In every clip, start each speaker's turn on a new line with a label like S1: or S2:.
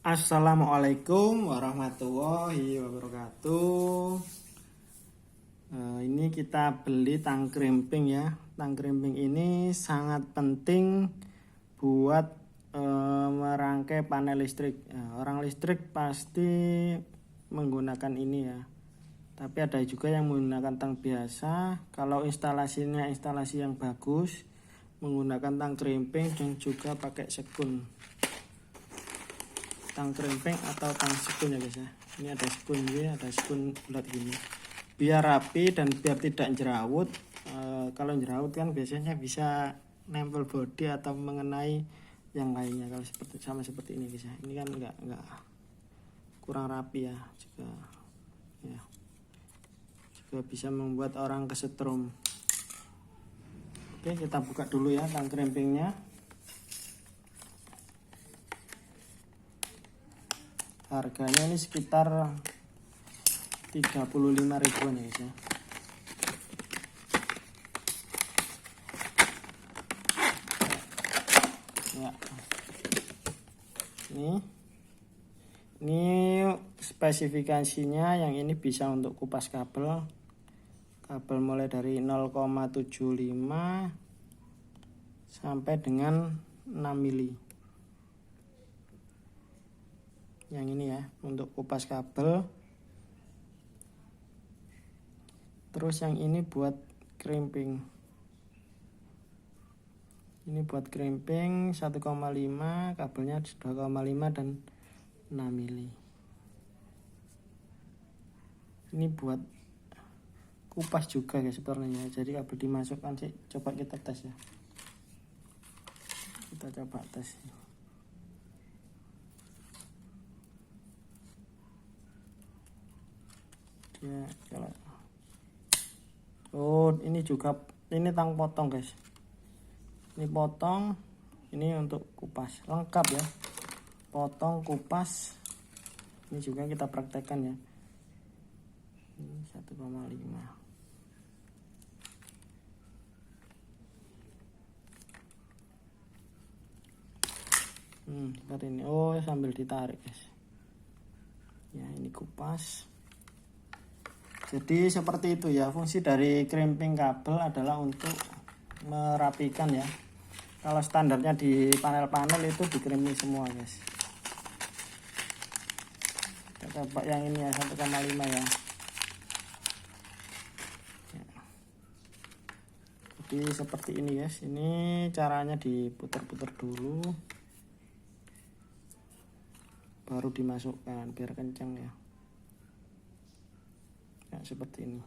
S1: Assalamualaikum warahmatullahi wabarakatuh. Ini kita beli tang krimping ya. Tang krimping ini sangat penting buat merangkai panel listrik. Orang listrik pasti menggunakan ini ya. Tapi ada juga yang menggunakan tang biasa. Kalau instalasinya instalasi yang bagus, menggunakan tang krimping dan juga pakai sekun. Tang krimping atau tang sekun ya guys ya. Ini ada sekun ya, ada sekun bulat gini. Biar rapi dan biar tidak jerawut. Kalau jerawut kan biasanya bisa nempel bodi atau mengenai yang lainnya. Kalau seperti ini guys ya. Ini kan enggak kurang rapi ya juga bisa membuat orang kesetrum. Oke, kita buka dulu ya tang krimpingnya. Harganya ini sekitar 35 ribuan ya guys ya. Ini spesifikasinya yang ini bisa untuk kupas kabel mulai dari 0,75 sampai dengan 6 mili. Yang ini ya untuk kupas kabel. Terus yang ini buat krimping. Ini buat krimping 1,5, kabelnya 2,5 dan 6 mili. Ini buat kupas juga ya sebenarnya. Jadi kabel dimasukkan sih. Coba kita tes ya. Kita coba tes. Ya, oh ini juga ini tang potong guys. Ini potong, ini untuk kupas lengkap ya. Potong, kupas. Ini juga kita praktekkan ya. Ini 1,5. Seperti ini. Oh sambil ditarik guys. Ya ini kupas. Jadi seperti itu ya, fungsi dari krimping kabel adalah untuk merapikan ya. Kalau standarnya di panel-panel itu dikrimping semua guys. Kita coba yang ini ya 1,5 ya. Jadi seperti ini guys. Ini caranya diputar-putar dulu, baru dimasukkan biar kencang ya. Seperti ini.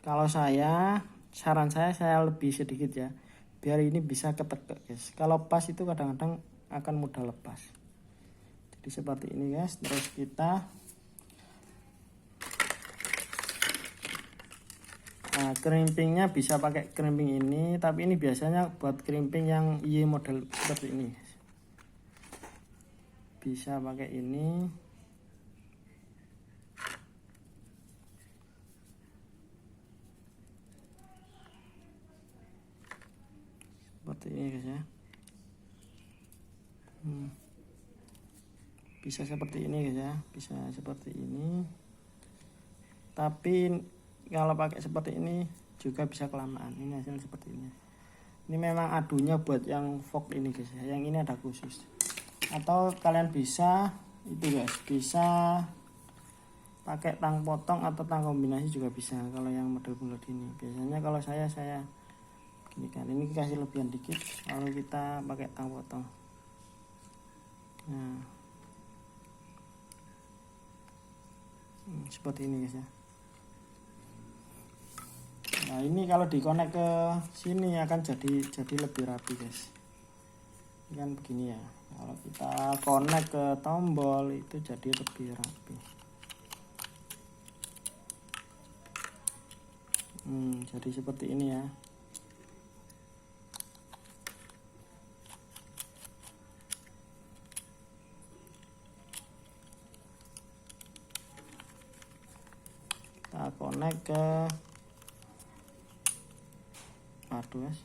S1: Kalau saran saya lebih sedikit ya, biar ini bisa ketekek guys. Kalau pas itu kadang-kadang akan mudah lepas. Jadi seperti ini guys. Terus kita krimpingnya bisa pakai krimping ini, tapi ini biasanya buat krimping yang Y model seperti ini guys. Bisa pakai ini. Seperti ini guys ya. Bisa seperti ini guys ya, bisa seperti ini. Tapi kalau pakai seperti ini juga bisa kelamaan. Ini hasil seperti ini. Ini memang adunya buat yang fork ini guys ya. Yang ini ada khusus. Atau kalian bisa itu guys, bisa pakai tang potong atau tang kombinasi juga bisa. Kalau yang model bulat ini, biasanya kalau saya ini kan ini kasih lebihan dikit kalau kita pakai tang potong. Nah seperti ini guys ya. Nah ini kalau dikonek ke sini akan jadi lebih rapi guys. Ini kan begini ya. Kalau kita konek ke tombol itu jadi lebih rapi. Jadi seperti ini ya. Kita konek ke guys.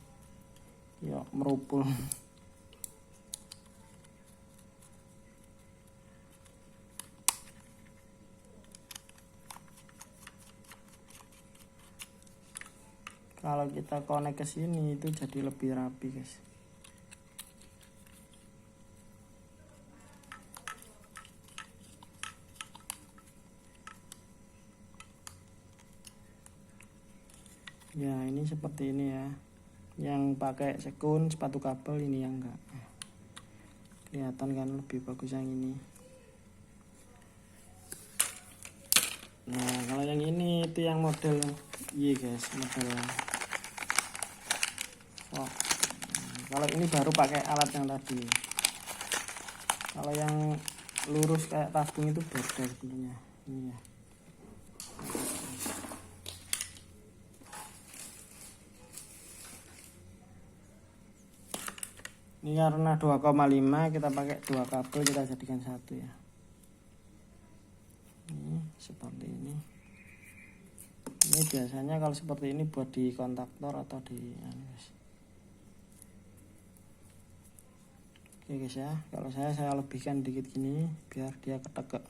S1: Ya merupul. kalau kita connect ke sini itu jadi lebih rapi guys. Ya ini seperti ini ya, yang pakai sekun sepatu kabel, ini yang enggak. Kelihatan kan lebih bagus yang ini. Nah kalau yang ini itu yang model Y guys, model kalau ini baru pakai alat yang tadi. Kalau yang lurus kayak tabung itu beda sebenarnya ini ya. Ini karena 2,5 kita pakai 2 kabel, kita jadikan satu ya. Ini seperti ini. Ini biasanya kalau seperti ini buat di kontaktor atau di oke guys ya. Kalau saya lebihkan dikit gini biar dia ketekek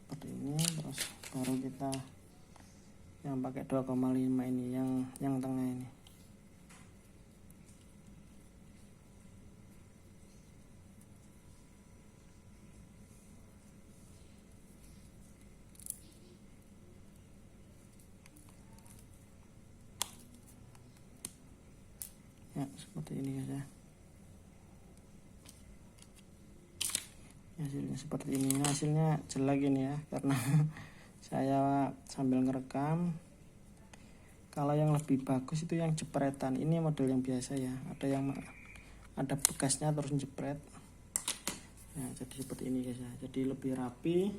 S1: seperti ini. Terus baru kita yang pakai 2,5 ini, yang tengah ini. Ya seperti ini guys ya. Hasilnya seperti ini. Hasilnya jelek ini ya karena saya sambil ngerekam. Kalau yang lebih bagus itu yang jepretan. Ini model yang biasa ya, ada bekasnya terus jepret. Nah jadi seperti ini guys ya, jadi lebih rapi.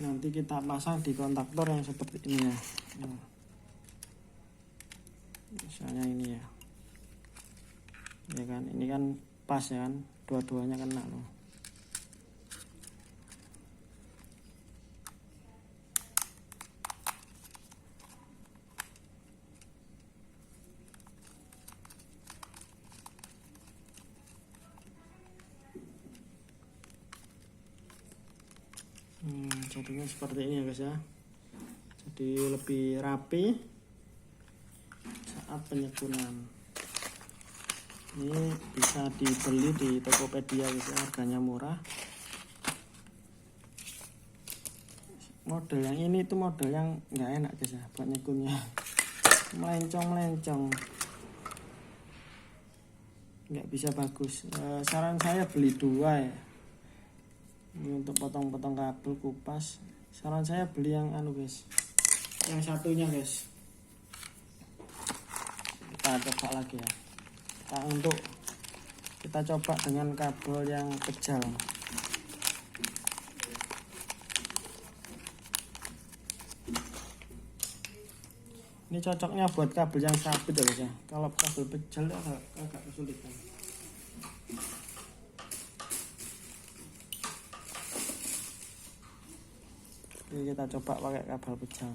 S1: Nanti kita pasang di kontaktor yang seperti ini ya. Nah, misalnya ini ya, ya kan, ini kan pas ya kan, dua-duanya kena loh. Jadinya seperti ini ya guys ya, jadi lebih rapi saat penyekunan. Ini bisa dibeli di Tokopedia guys ya, harganya murah. Model yang ini itu model yang nggak enak guys ya buat nyekunnya, melencong nggak bisa bagus. Saran saya beli 2 ya. Ini untuk potong-potong kabel kupas. Saran saya beli yang guys, yang satunya guys. Kita coba lagi ya. Kita coba dengan kabel yang kejal. Ini cocoknya buat kabel yang sabit ya guys ya. Kalau kabel kejal agak kesulitan. Jadi kita coba pakai kabel pejal.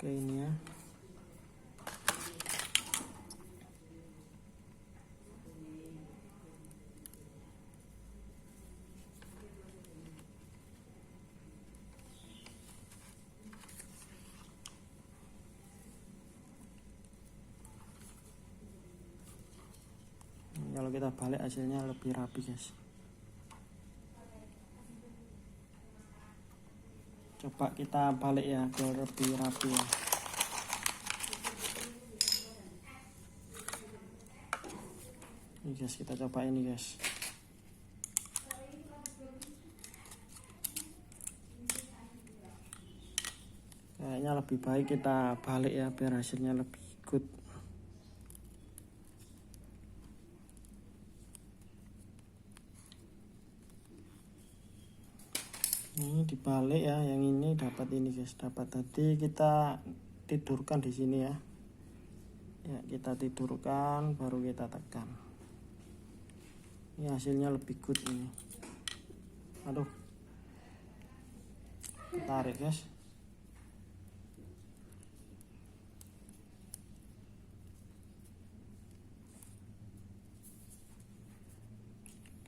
S1: Oke ini ya. Kalau kita balik hasilnya lebih rapi guys. Coba kita balik ya biar lebih rapi ya. Ini guys, kita coba ini guys. Kayaknya lebih baik kita balik ya biar hasilnya lebih good. Ini dibalik ya, yang ini dapat ini guys, dapat tadi kita tidurkan di sini ya. Ya kita tidurkan baru kita tekan. Ini hasilnya lebih good ini. Aduh, tarik guys.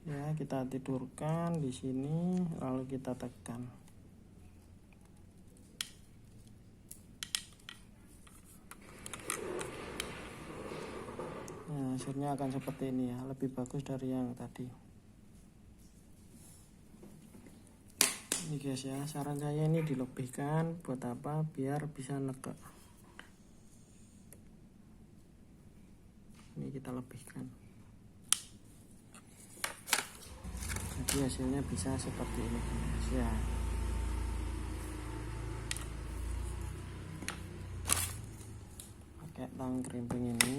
S1: Ya, kita tidurkan di sini, lalu kita tekan. Nah, hasilnya akan seperti ini ya, lebih bagus dari yang tadi. Ini guys ya, saran saya ini dilebihkan buat apa? Biar bisa nekek. Ini kita lebihkan. Jadi hasilnya bisa seperti ini guys ya. Pakai tang krimping ini.